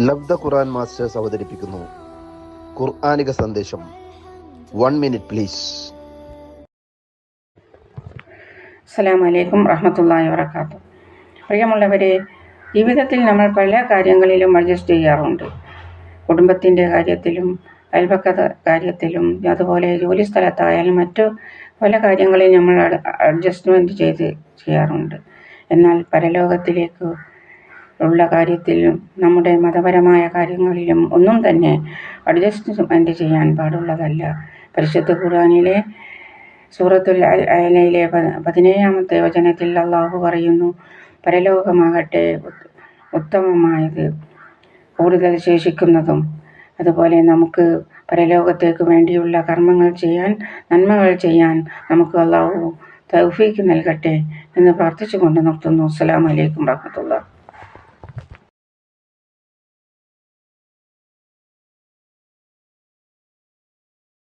ലബ്ധ ഖുർആൻ masters അവതരിപ്പിക്കുന്നു ഖുർആനിക സന്ദേശം. 1 minute please. അസ്സലാമു അലൈക്കും റഹ്മത്തുള്ളാഹി വബറകാതുഹു. പ്രിയമുള്ളവരെ, ജീവിതത്തിൽ നമ്മൾ പല കാര്യങ്ങളിലും അഡ്ജസ്റ്റ് ചെയ്യാറുണ്ട്. കുടുംബത്തിൻ്റെ കാര്യത്തിലും അയൽപക്കത്തെ കാര്യത്തിലും അതുപോലെ ജോലി സ്ഥലത്തായാലും മറ്റു പല കാര്യങ്ങളിലും നമ്മൾ അഡ്ജസ്റ്റ്മെൻറ്റ് ചെയ്യാറുണ്ട്. എന്നാൽ പരലോകത്തിലേക്ക് ഉള്ള കാര്യത്തിലും നമ്മുടെ മതപരമായ കാര്യങ്ങളിലും ഒന്നും തന്നെ അഡ്ജസ്റ്റ്മെൻറ്റ് ചെയ്യാൻ പാടുള്ളതല്ല. പരിശുദ്ധ ഖുർആനിലെ സൂറത്തുൽ അലയിലെ 17-ാമത്തെ വചനത്തിൽ അള്ളാഹു പറയുന്നു, പരലോകമാകട്ടെ ഉത്തമമായത്, കൂടുതൽ ശേഷിക്കുന്നതും. അതുപോലെ നമുക്ക് പരലോകത്തേക്ക് വേണ്ടിയുള്ള കർമ്മങ്ങൾ ചെയ്യാൻ, നന്മകൾ ചെയ്യാൻ നമുക്ക് അള്ളാഹു തൗഫീക്ക് നൽകട്ടെ എന്ന് പ്രാർത്ഥിച്ചുകൊണ്ട് നിർത്തുന്നു. അസ്സലാമു അലൈക്കും വറഹ്മത്തുള്ളാഹി.